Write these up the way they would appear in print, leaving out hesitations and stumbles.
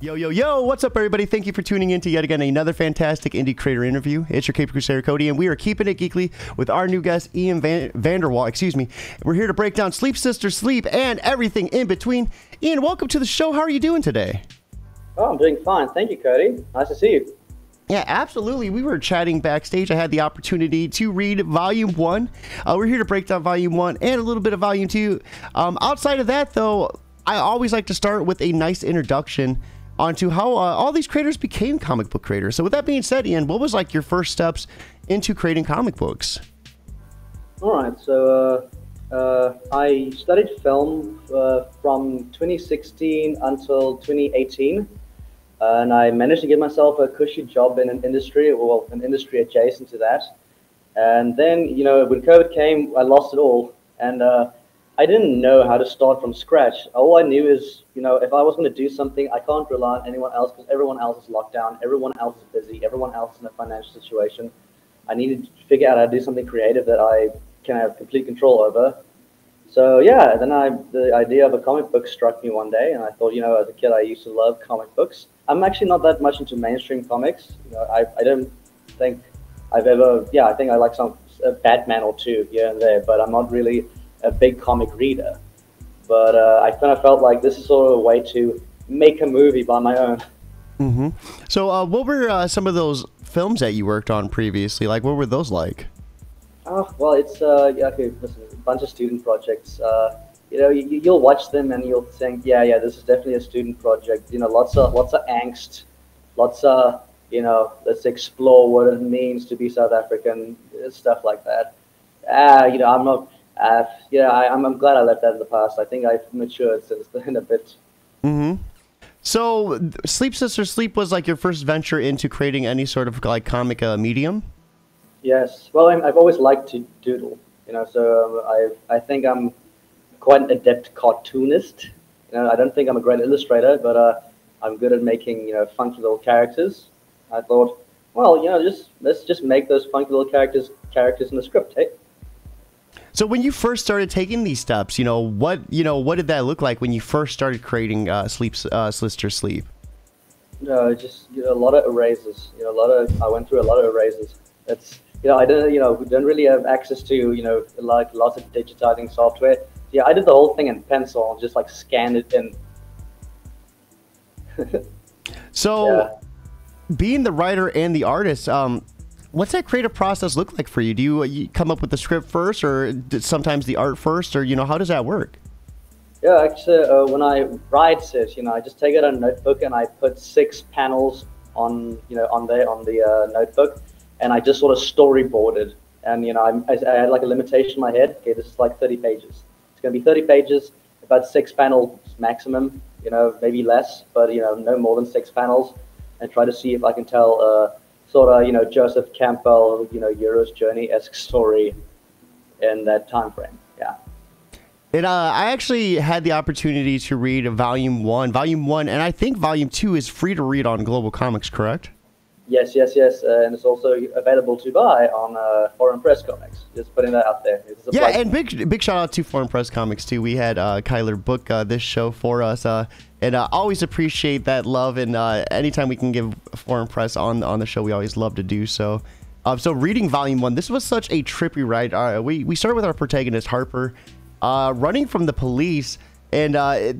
Yo, yo, yo, what's up, everybody? Thank you for tuning in to yet again another fantastic indie creator interview. It's your Cape Crusader Cody, and we are keeping it geekly with our new guest, Ian Vanderwall, excuse me. We're here to break down Sleep Sister Sleep and everything in between. Ian, welcome to the show. How are you doing today? Oh, I'm doing fine. Thank you, Cody. Nice to see you. Yeah, absolutely. We were chatting backstage. I had the opportunity to read Volume 1. We're here to break down Volume 1 and a little bit of Volume 2. Outside of that, though, I always like to start with a nice introduction onto how all these creators became comic book creators. So with that being said, Ian, what was like your first steps into creating comic books? All right, so I studied film from 2016 until 2018, and I managed to get myself a cushy job in an industry, well, an industry adjacent to that. And then, you know, when COVID came, I lost it all, and I didn't know how to start from scratch. All I knew is, you know, if I was going to do something, I can't rely on anyone else because everyone else is locked down, everyone else is busy, everyone else is in a financial situation. I needed to figure out how to do something creative that I can have complete control over. So yeah, then the idea of a comic book struck me one day, and I thought, you know, as a kid, I used to love comic books. I'm actually not that much into mainstream comics. You know, I don't think I've ever, yeah, I think I like some Batman or two here and there, but I'm not really a big comic reader. But I kind of felt like this is sort of a way to make a movie by my own. Mm-hmm. So what were some of those films that you worked on previously? Like, what were those like? Oh, well, it's yeah, okay, listen, a bunch of student projects. You know, you'll watch them and you'll think, yeah, this is definitely a student project. You know, lots of angst, lots of, you know, let's explore what it means to be South African, stuff like that. You know, I'm not. Yeah, I'm glad I left that in the past. I think I've matured since then a bit. Mm-hmm. So, Sleep Sister Sleep was like your first venture into creating any sort of like comic medium? Yes. Well, I've always liked to doodle. You know, so I think I'm quite an adept cartoonist. You know, I don't think I'm a great illustrator, but I'm good at making, you know, funky little characters. I thought, well, you know, let's just make those funky little characters in the script, hey? So when you first started taking these steps, what did that look like when you first started creating Sleep Sister Sleep? No, just, you know, a lot of erasers. You know, I went through a lot of erasers. That's, you know, I didn't, you know, we don't really have access to, you know, like lots of digitizing software. Yeah, I did the whole thing in pencil and just like scanned it in. So, yeah. Being the writer and the artist, what's that creative process look like for you? Do you come up with the script first, or sometimes the art first, or, you know, how does that work? Yeah, actually, when I write it, you know, I just take it on a notebook and I put 6 panels on, you know, on the notebook, and I just sort of storyboard it. And, you know, I had like a limitation in my head. Okay, this is like 30 pages. It's going to be 30 pages, about 6 panels maximum, you know, maybe less, but, you know, no more than 6 panels, and try to see if I can tell sort of, you know, Joseph Campbell, you know, Hero's Journey-esque story in that time frame. Yeah. And I actually had the opportunity to read Volume 1, and I think Volume 2 is free to read on Global Comics, correct? Yes, and it's also available to buy on Foreign Press Comics. Just putting that out there. Yeah, and big shout out to Foreign Press Comics too. We had Kyler book this show for us, and always appreciate that love. And anytime we can give Foreign Press on the show, we always love to do so. So reading Volume 1, this was such a trippy ride. We started with our protagonist Harper, running from the police. And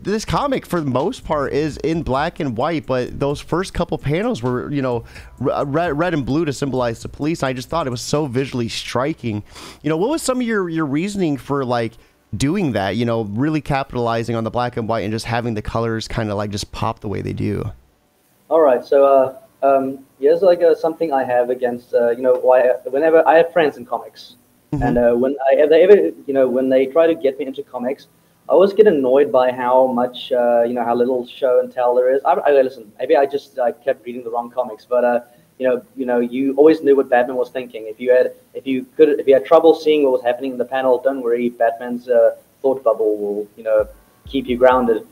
this comic, for the most part, is in black and white, but those first couple panels were, you know, red and blue to symbolize the police. I just thought it was so visually striking. You know, what was some of your reasoning for, like, doing that, you know, really capitalizing on the black and white and just having the colors kind of, like, just pop the way they do? All right, so here's, like, something I have against, you know, whenever I have friends in comics, and when they try to get me into comics, I always get annoyed by how much, you know, how little show and tell there is. Listen, maybe I kept reading the wrong comics, but you know, you always knew what Batman was thinking. If you had trouble seeing what was happening in the panel, don't worry, Batman's thought bubble will, you know, keep you grounded.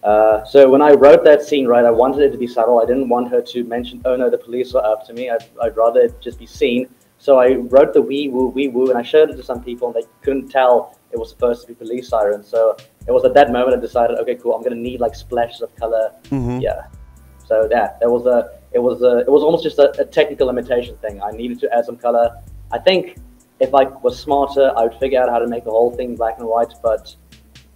So when I wrote that scene, right, I wanted it to be subtle. I didn't want her to mention, oh no, the police are after me. I'd rather it just be seen. So I wrote the wee woo, and I showed it to some people, and they couldn't tell it was supposed to be police sirens. So it was at that moment I decided, okay, cool, I'm going to need like splashes of color. Mm-hmm. Yeah. So yeah, it was almost just a technical limitation thing. I needed to add some color. I think if I was smarter, I would figure out how to make the whole thing black and white. But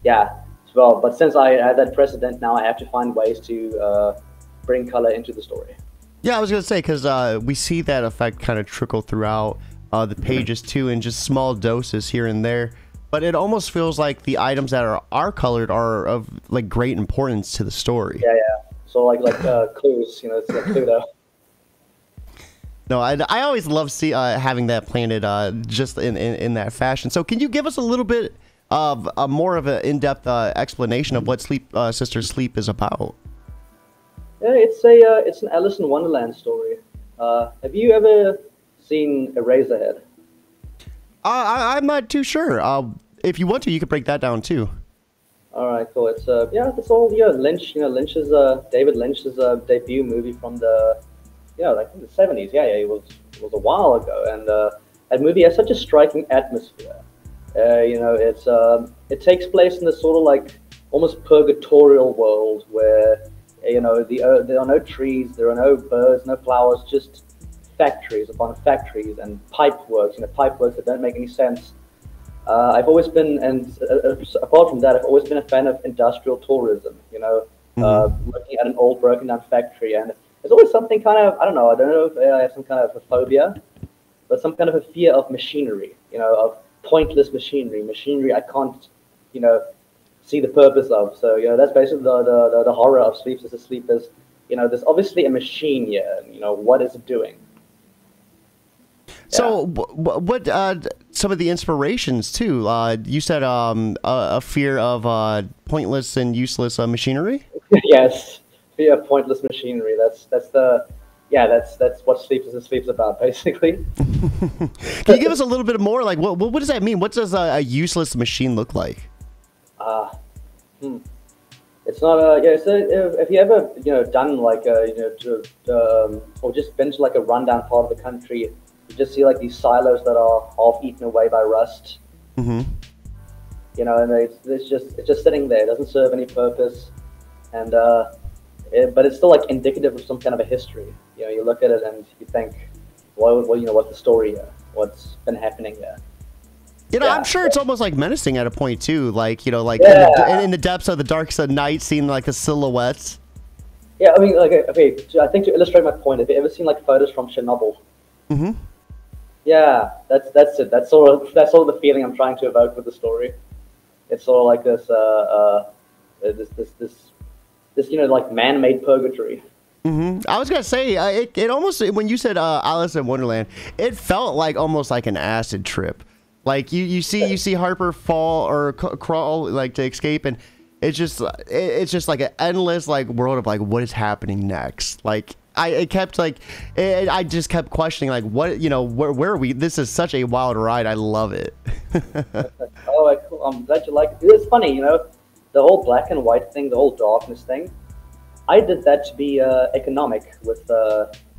yeah, well, but since I had that precedent, now I have to find ways to bring color into the story. Yeah, I was gonna say, because we see that effect kind of trickle throughout the pages too, in just small doses here and there. But it almost feels like the items that are colored are of like great importance to the story. Yeah, yeah. So like clues, you know, it's like Cluedo. No, I always love having that planted just in that fashion. So can you give us a little bit of more of an in-depth explanation of what Sisters Sleep is about? Yeah, it's an Alice in Wonderland story. Have you ever seen Eraserhead? I'm not too sure. If you want to, you could break that down too. All right, cool. It's it's all Lynch. You know, Lynch's David Lynch's debut movie from the like in the 70s. Yeah, it was a while ago, and that movie has such a striking atmosphere. It takes place in this sort of like almost purgatorial world where there are no trees, there are no birds, no flowers, just factories upon factories and pipe works that don't make any sense. I've always been, apart from that, I've always been a fan of industrial tourism. Looking at an old broken down factory, and there's always something kind of, I don't know if I have some kind of a phobia, but some kind of a fear of machinery, of pointless machinery I can't, see the purpose of. So, that's basically the horror of Sleep Sister Sleep is, there's obviously a machine here, what is it doing? So, what some of the inspirations too? You said a fear of pointless and useless machinery. Yes, fear of pointless machinery. That's what Sleep Sister Sleep's about, basically. Can you give us a little bit more? Like, what does that mean? What does a useless machine look like? It's not So if you ever done like or just been to like a rundown part of the country. You just see like these silos that are half eaten away by rust. Mm-hmm. And it's just sitting there. It doesn't serve any purpose, and but it's still like indicative of some kind of a history. You look at it and you think, well, what's the story here? What's been happening here? I'm sure it's almost like menacing at a point too. Like in the depths of the darkest of night, seeing like the silhouettes. Yeah, I mean, like okay. I think to illustrate my point, have you ever seen like photos from Chernobyl? Mm-hmm. Yeah, that's it. That's sort of the feeling I'm trying to evoke with the story. It's sort of like this like man-made purgatory. Mm-hmm. I was gonna say it almost, when you said Alice in Wonderland, it felt like almost like an acid trip. Like you see Harper fall or crawl like to escape, and it's just like an endless like world of like what is happening next. Like I just kept questioning like what where are we? This is such a wild ride. I love it. Oh, cool. I'm glad you like it. It's funny, the whole black and white thing, the whole darkness thing. I did that to be economic with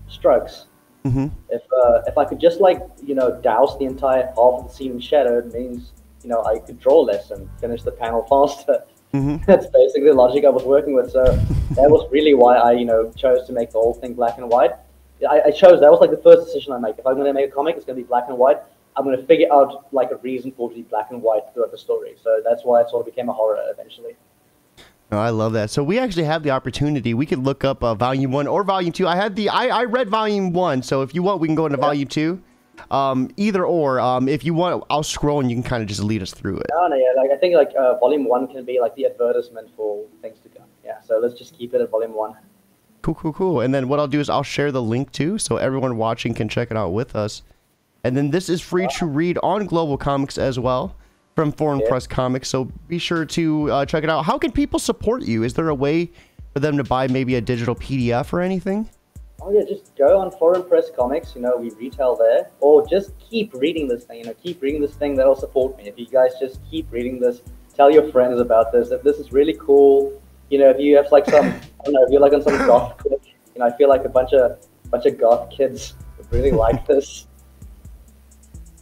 strokes. Mm-hmm. If I could just douse the entire half of the scene in shadow, it means I could draw less and finish the panel faster. Mm-hmm. That's basically the logic I was working with. So that was really why I chose to make the whole thing black and white. I chose, that was like the first decision I make. If I'm going to make a comic, it's going to be black and white. I'm going to figure out like a reason for it to be black and white throughout the story. So that's why it sort of became a horror eventually. Oh, I love that. So we actually have the opportunity. We could look up Volume 1 or Volume 2. I read Volume 1, so if you want, we can go into Volume 2. Either or. If you want, I'll scroll and you can kind of just lead us through it. No, yeah. Like I think Volume 1 can be like the advertisement for things to come. Yeah, so let's just keep it at Volume 1. Cool. And then what I'll do is I'll share the link too, so everyone watching can check it out with us. And then this is free to read on Global Comics as well, from Foreign Press Comics, so be sure to check it out. How can people support you? Is there a way for them to buy maybe a digital PDF or anything? Oh yeah, just go on Foreign Press Comics, we retail there, or just keep reading this thing, keep reading this thing, that'll support me. If you guys just keep reading this, tell your friends about this, if this is really cool, if you have like some, I don't know, if you're like on some goth clique, I feel like a bunch of goth kids would really like this.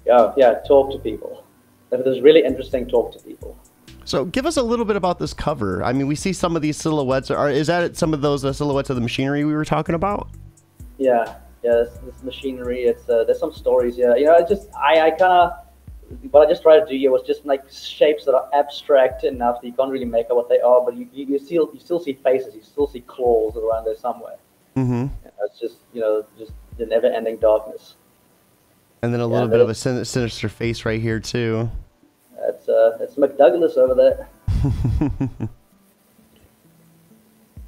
Yeah, talk to people. If it is really interesting, talk to people. So give us a little bit about this cover. I mean, we see some of these silhouettes. Is that some of those silhouettes of the machinery we were talking about? Yeah, this machinery. It's there's some stories. Yeah, you know, I kind of what I just tried to do here was just like shapes that are abstract enough that you can't really make out what they are, but you still see faces, you still see claws around there somewhere. Mm-hmm. It's just just the never-ending darkness. And then a little bit of a sinister face right here too. That's McDouglas over there.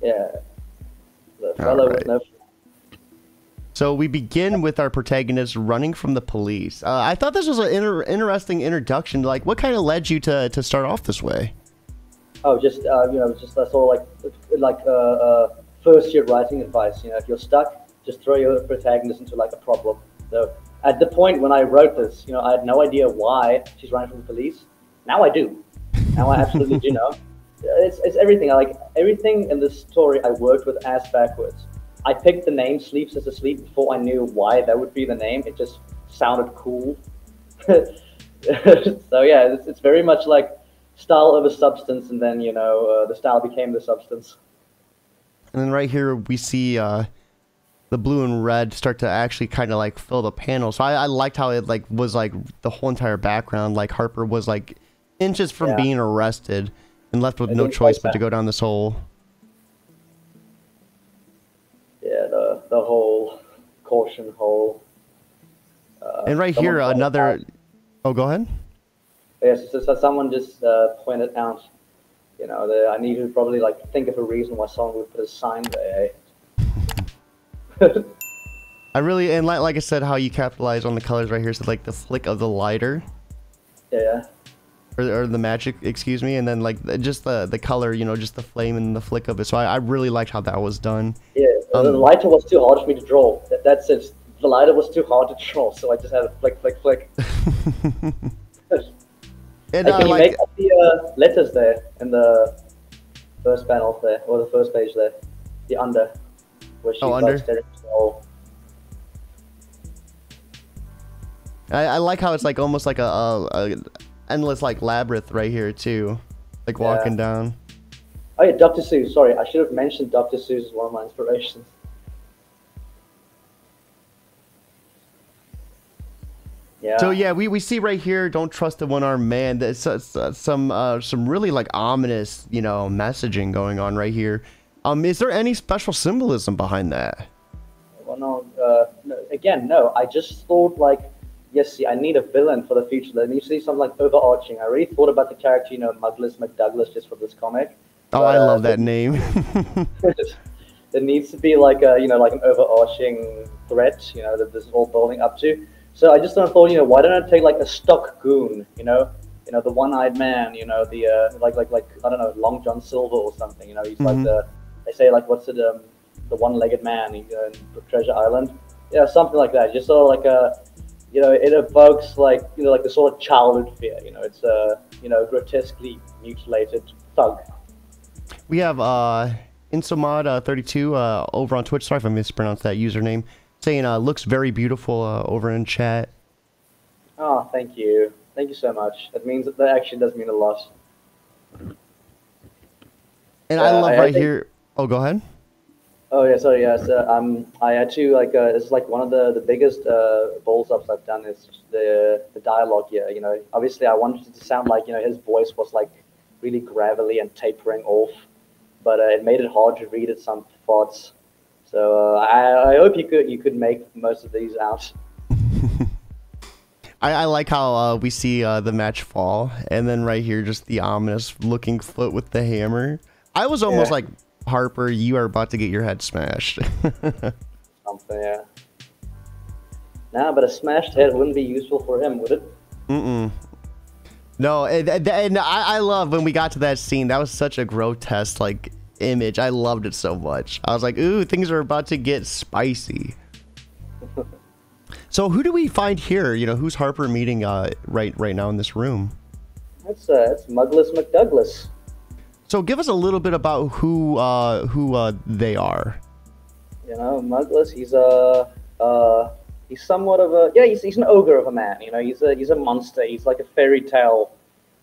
Yeah, the fellow with no. So we begin with our protagonist running from the police. I thought this was an interesting introduction. Like, what kind of led you to start off this way? Oh, just just sort of like first year writing advice. You know, if you're stuck, just throw your protagonist into like a problem. So at the point when I wrote this, you know, I had no idea why she's running from the police. Now I do. Now I absolutely do know. It's everything. Like everything in this story, I worked with ass backwards. I picked the name Sleeps as a Sleep before I knew why that would be the name. It just sounded cool. So yeah, it's very much like style over substance, and then the style became the substance. And then right here we see the blue and red start to actually kind of like fill the panel. So I liked how it like was like the whole entire background. Like Harper was like inches from being arrested and left with no choice but to go down this hole. Yeah, the whole caution hole. And right here, another. Oh, go ahead. Yes, so someone just pointed out, I need to probably like think of a reason why someone would put a sign there. I really, and like I said, how you capitalize on the colors right here. So like the flick of the lighter. Yeah. Or the magic, excuse me, and then like just the color, just the flame and the flick of it. So I really liked how that was done. Yeah, the lighter was too hard for me to draw. That's it. The lighter was too hard to draw, so I just had a flick, flick, flick. And can you make up the letters there in the first panel there, or the first page there, the under, where she's like staring at the wall. I like how it's like almost like a endless like labyrinth right here too, like walking down. Oh yeah, Dr. Seuss. Sorry, I should have mentioned Dr. Seuss as one of my inspirations. Yeah. So yeah, we see right here, don't trust the one-armed man. There's some really like ominous, messaging going on right here. Is there any special symbolism behind that? Well, no, again, no. I just thought like, yes, see, I need a villain for the future. There needs to be something like overarching. I really thought about the character, Muglis McDouglas, just for this comic. Oh, I love that name. There needs to be like a, like an overarching threat, that this is all building up to. So I just thought, why don't I take like a stock goon, the one-eyed man, the like I don't know, Long John Silver or something, he's like they say like what's it, the one-legged man in Treasure Island, something like that. Just sort of like a, it evokes like like the sort of childhood fear, it's a grotesquely mutilated thug. We have Insomod32 over on Twitch. Sorry if I mispronounced that username. Saying looks very beautiful over in chat. Oh, thank you so much. That actually does mean a lot. And I love right here. Oh, go ahead. Oh yeah, sorry. Yeah, so, I had to like it's like one of the biggest balls ups I've done is the dialogue here. Obviously I wanted it to sound like his voice was like really gravelly and tapering off, but it made it hard to read at some parts. So I hope you could make most of these out. I like how we see the match fall, and then right here just the ominous looking foot with the hammer. I was almost like, Harper, you are about to get your head smashed. Something, yeah. Nah, but a smashed head wouldn't be useful for him, would it? No, and I love when we got to that scene. That was such a grotesque like image. I loved it so much. I was like, ooh, things are about to get spicy. So who do we find here? Who's Harper meeting right now in this room? That's Muglis McDouglas. So give us a little bit about who they are. Muglis, he's somewhat of a he's an ogre of a man. He's a monster. He's like a fairy tale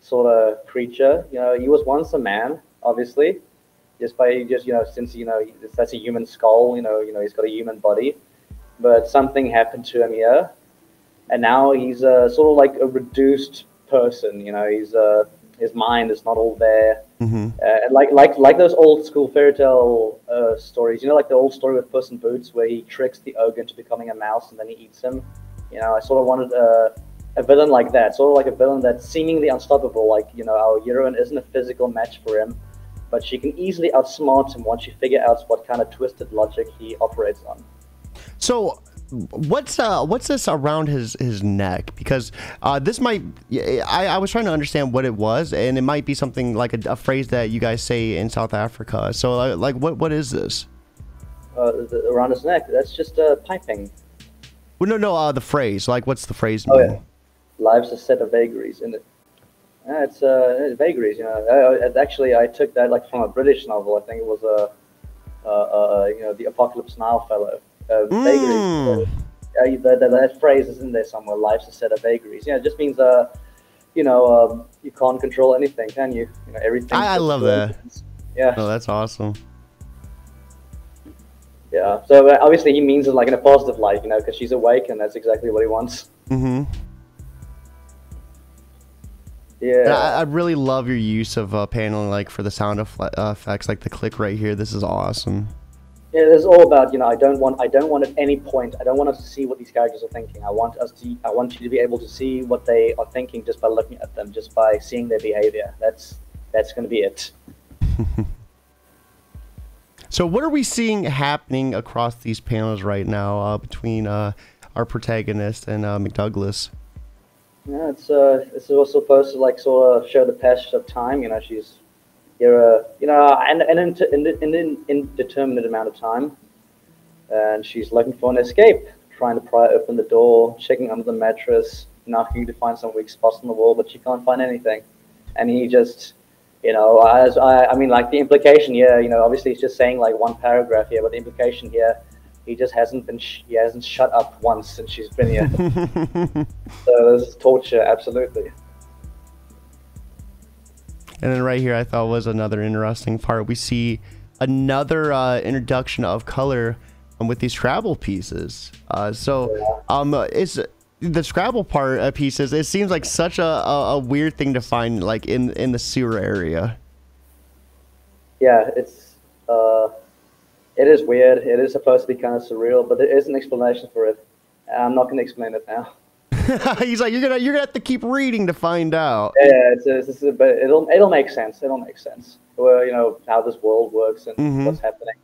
sort of creature. He was once a man, obviously, since that's a human skull. He's got a human body, but something happened to him here, and now he's sort of like a reduced person. His mind is not all there. Like those old school fairy tale stories. Like the old story with Puss in Boots, where he tricks the ogre into becoming a mouse and then he eats him. I sort of wanted a villain like that, sort of like a villain that's seemingly unstoppable. Like, our heroine isn't a physical match for him, but she can easily outsmart him once you figure out what kind of twisted logic he operates on. So what's this around his neck? Because this might, I was trying to understand what it was, and it might be something like a phrase that you guys say in South Africa. So like what is this? Around his neck, that's just piping. Well, no, the phrase. Like, what's the phrase mean? Oh, yeah. Life's a set of vagaries, isn't it? It's vagaries. Actually, I took that like from a British novel. I think it was the Apocalypse Now fellow. Vagaries. That phrase is in there somewhere. Life's a set of vagaries. It just means you can't control anything, can you? Everything. I love that. Yeah. Oh, that's awesome. Yeah. So obviously he means it like in a positive light, because she's awake, and that's exactly what he wants. Yeah. I really love your use of paneling, like for the sound effects, like the click right here. This is awesome. Yeah, it's all about I don't want at any point. I don't want us to see what these characters are thinking. I want you to be able to see what they are thinking just by looking at them, just by seeing their behavior. That's going to be it. So what are we seeing happening across these panels right now between our protagonist and McDouglas? Yeah, it's also supposed to like sort of show the passage of time. She's here, an indeterminate amount of time, and she's looking for an escape, trying to pry open the door, checking under the mattress, knocking to find some weak spots on the wall, but she can't find anything. And he just, like the implication here, obviously it's just saying like one paragraph here, but the implication here, he just hasn't shut up once since she's been here. So this is torture, absolutely. And then right here, I thought was another interesting part. We see another introduction of color with these Scrabble pieces. Is the Scrabble pieces? It seems like such a weird thing to find, like in the sewer area. Yeah, it is weird. It is supposed to be kind of surreal, but there is an explanation for it. I'm not going to explain it now. He's like, you're gonna have to keep reading to find out. Yeah, but it'll make sense. It'll make sense. Well, how this world works and what's happening.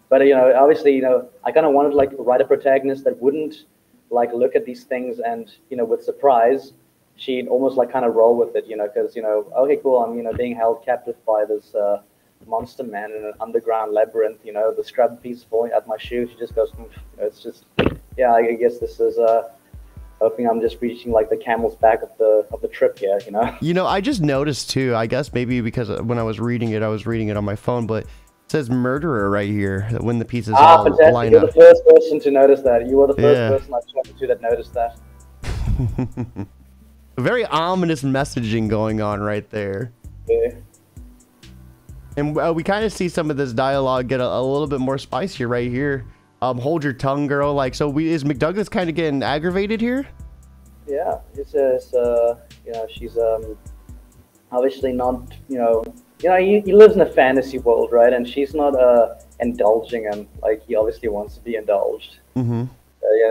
But obviously, I kind of wanted to like write a protagonist that wouldn't like look at these things and with surprise, she'd almost like kind of roll with it. Because okay, cool. I'm being held captive by this monster man in an underground labyrinth. The scrub piece falling out my shoe. She just goes. It's just yeah. I guess this is hoping I'm just reaching like the camel's back of the trip here, I just noticed too, I guess maybe because when I was reading it on my phone, but it says murderer right here when the pieces all fantastic. line You're up. the first person to notice that. You were the first person I've spoken to that noticed that. Very ominous messaging going on right there. Yeah. And we kind of see some of this dialogue get a little bit more spicier right here. Hold your tongue, girl. Like, so is McDouglas kind of getting aggravated here? Yeah, it says, she's obviously not, he lives in a fantasy world, right? And she's not indulging him like he obviously wants to be indulged.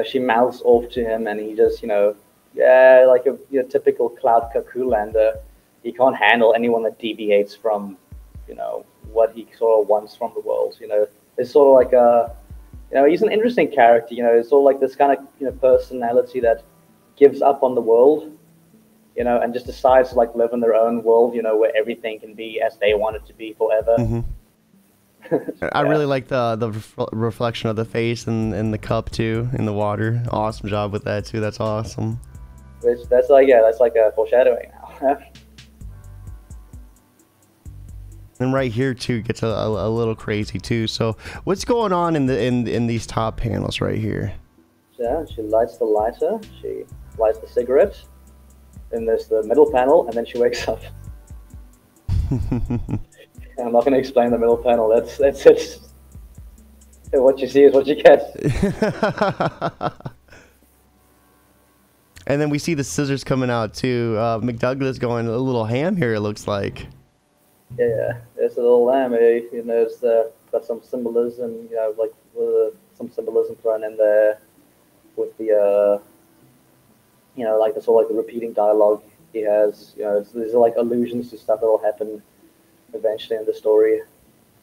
She mouths off to him, and he just, like a typical cloud cuckoo-lander. He can't handle anyone that deviates from, what he sort of wants from the world. It's sort of like a he's an interesting character. It's all like this kind of personality that gives up on the world, and just decides to like live in their own world, where everything can be as they want it to be forever. I really like the reflection of the face and the cup too in the water. Awesome job with that too. That's awesome. That's like a foreshadowing now. And right here too gets a little crazy too. So what's going on in these top panels right here? Yeah, she lights the lighter. She lights the cigarette. then there's the middle panel, and then she wakes up. I'm not going to explain the middle panel. That's it. What you see is what you get. And then we see the scissors coming out too. McDouglas going a little ham here, it looks like. Yeah, there's a little lamb. You know, it's got some symbolism. You know, like some symbolism thrown in there with the you know, like the sort of like the repeating dialogue he has. You know, these are like allusions to stuff that will happen eventually in the story.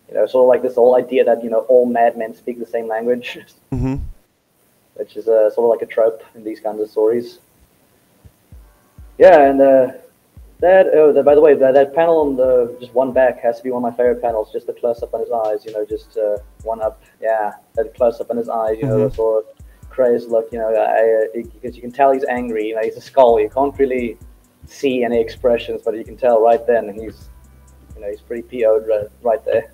You know, sort of like this whole idea that, you know, all madmen speak the same language, which is sort of like a trope in these kinds of stories. Yeah, and by the way, that panel on the just one back has to be one of my favorite panels. Just the close up on his eyes, you know, just one up. Yeah, that close up on his eyes, you know, the sort of crazed look, you know, because you can tell he's angry. You know, he's a skull. You can't really see any expressions, but you can tell right then, and he's pretty PO'd right there.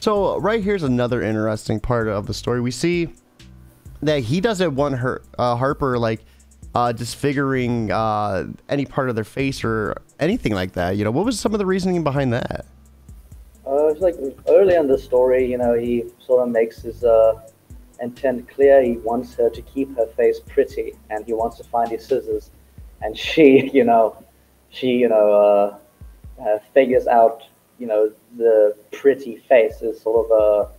So right here's another interesting part of the story. We see that he doesn't want Harper like disfiguring any part of their face or anything like that. You know, what was some of the reasoning behind that? It's like early in the story, you know, he sort of makes his intent clear. He wants her to keep her face pretty, and he wants to find his scissors. And she figures out, you know, the pretty face is sort of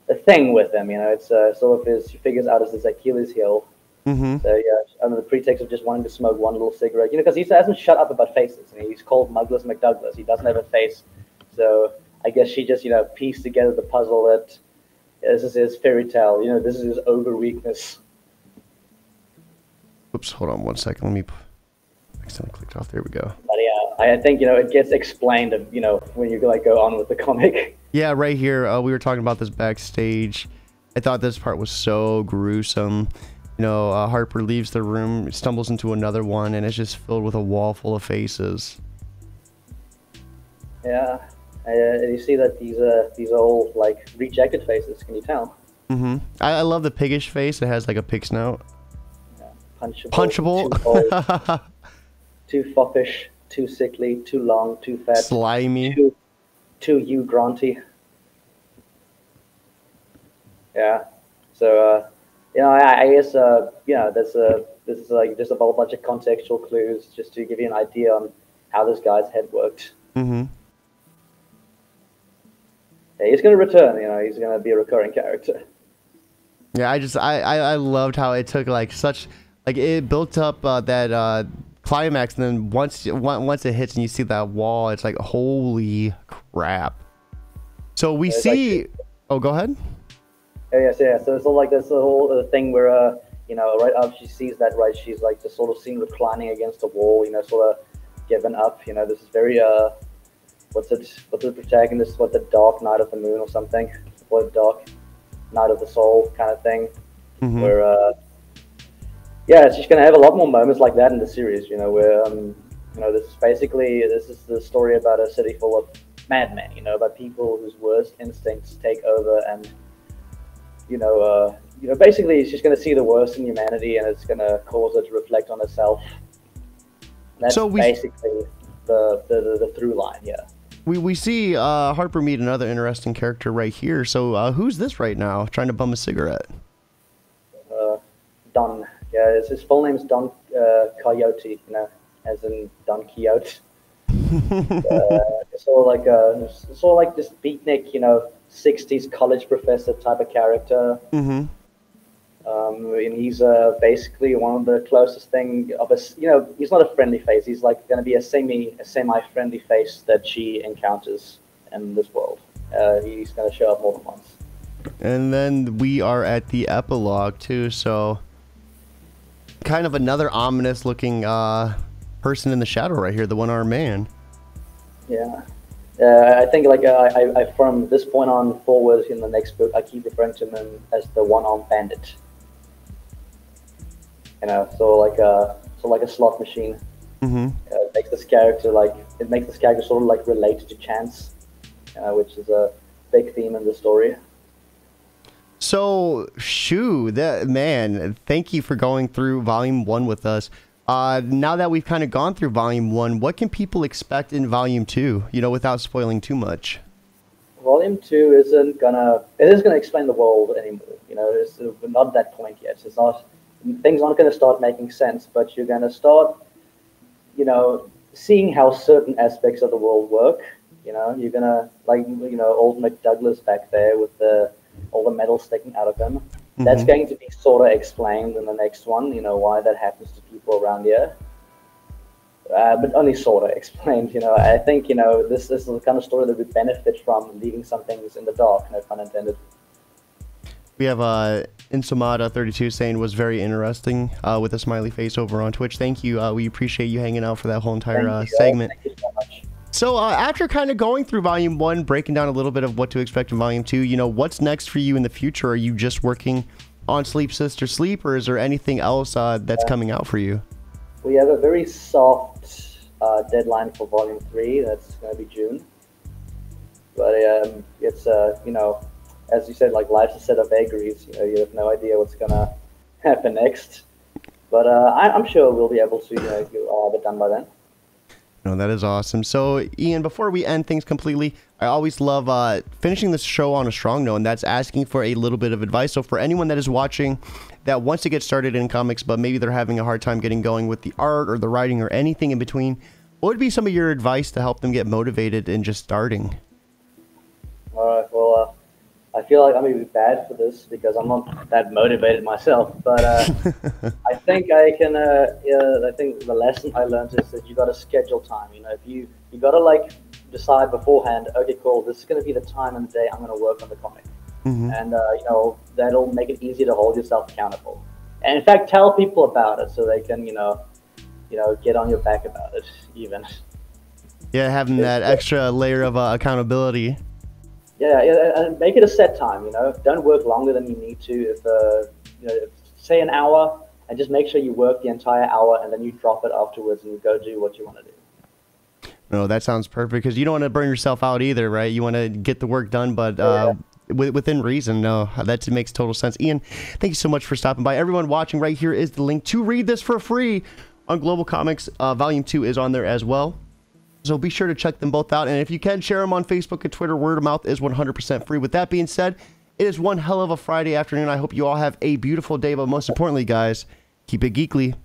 a thing with him. You know, it's sort of she figures out as his Achilles heel. So yeah, under the pretext of just wanting to smoke one little cigarette, you know, because he hasn't shut up about faces. I mean, he's called Muggless McDouglas. He doesn't have a face, so I guess she just, you know, pieced together the puzzle that this is his fairy tale. You know, this is his over weakness. Oops, hold on one second. Let me. Accidentally clicked off. There we go. But yeah, I think, you know, it gets explained, you know, when you like go on with the comic. Yeah, right here. We were talking about this backstage. I thought this part was so gruesome. You know, Harper leaves the room, stumbles into another one, and it's just filled with a wall full of faces. Yeah, you see that these are all like rejected faces. Can you tell? I love the piggish face. It has like a pig snout. Yeah. Punchable. Too foppish, too sickly, too long, too fat, slimy, too Hugh Granty. Yeah. So you know, I guess you know, this is like just a whole bunch of contextual clues just to give you an idea on how this guy's head worked. Yeah, he's gonna return. You know, he's gonna be a recurring character. Yeah, I loved how it took like such like it built up that climax, and then once it hits and you see that wall, it's like holy crap. So we see. Like, oh, go ahead. Yeah. So it's all like this whole thing where you know, right after she sees that, right, she's like just sort of seen reclining against a wall, you know, sort of given up. You know, this is very what's the protagonist? What, the Dark Night of the Moon or something? Or Dark Night of the Soul kind of thing, where yeah, she's gonna have a lot more moments like that in the series. You know, where you know, this is the story about a city full of madmen. You know, about people whose worst instincts take over, and you know, basically she's gonna see the worst in humanity, and it's gonna cause her to reflect on herself. That's basically the through line. Yeah. We see Harper meet another interesting character right here. So who's this right now trying to bum a cigarette? Don. Yeah, his full name's Don Coyote, you know, as in Don Quixote. It's sort of like this beatnik, you know, 60s college professor type of character. And he's basically one of the closest thing of a, you know, he's not a friendly face. He's like going to be a semi-friendly face that she encounters in this world. He's going to show up more than once. And then we are at the epilogue too, so kind of another ominous looking person in the shadow right here, the one-armed man. Yeah. I think like I from this point on forward in the next book, I keep referring to him as the One-Armed Bandit. You know, so like a slot machine. It makes this character sort of like related to chance, which is a big theme in the story. So, Shu, that man, thank you for going through Volume 1 with us. Now that we've kind of gone through Volume 1, what can people expect in Volume 2, you know, without spoiling too much? Volume 2 isn't gonna explain the world anymore. You know, we're not at that point yet. It's not, things aren't gonna start making sense, but you're gonna start, you know, seeing how certain aspects of the world work. You know, you're gonna, like, you know, old McDouglas back there with all the metal sticking out of him. Mm-hmm. That's going to be sort of explained in the next one. You know, why that happens to people around here. But only sort of explained, you know. I think, you know, this is the kind of story that would benefit from leaving some things in the dark, no pun intended. We have Insomada32 saying was very interesting with a smiley face over on Twitch. Thank you. We appreciate you hanging out for that whole entire segment. Thank you so much. So after kind of going through Volume 1, breaking down a little bit of what to expect in Volume 2, you know, what's next for you in the future? Are you just working on Sleep Sister Sleep, or is there anything else that's coming out for you? We have a very soft deadline for Volume 3. That's going to be June. But it's, you know, as you said, like, life's a set of vagaries. You know, you have no idea what's going to happen next. But I'm sure we'll be able to, you know, get all of it done by then. No, that is awesome. So, Ian, before we end things completely, I always love finishing the show on a strong note, and that's asking for a little bit of advice. So for anyone that is watching that wants to get started in comics, but maybe they're having a hard time getting going with the art or the writing or anything in between, what would be some of your advice to help them get motivated in just starting? All right, well, I feel like I'm going to be bad for this because I'm not that motivated myself, but I think I can, I think the lesson I learned is that you got to schedule time. You know, if you got to, like, decide beforehand, okay, cool, this is going to be the time and the day I'm going to work on the comic. Mm-hmm. And, you know, that'll make it easier to hold yourself accountable. And in fact, tell people about it so they can, you know, get on your back about it even. Yeah, having that extra layer of accountability. Yeah, and make it a set time, you know. Don't work longer than you need to. If, you know, say an hour, and just make sure you work the entire hour, and then you drop it afterwards and you go do what you want to do. No, that sounds perfect, because you don't want to burn yourself out either, right? You want to get the work done, but within reason. No, that makes total sense. Ian, thank you so much for stopping by. Everyone watching, right here is the link to read this for free on Global Comics. Volume 2 is on there as well. So be sure to check them both out. And if you can, share them on Facebook and Twitter. Word of mouth is 100% free. With that being said, it is one hell of a Friday afternoon. I hope you all have a beautiful day. But most importantly, guys, keep it geekly.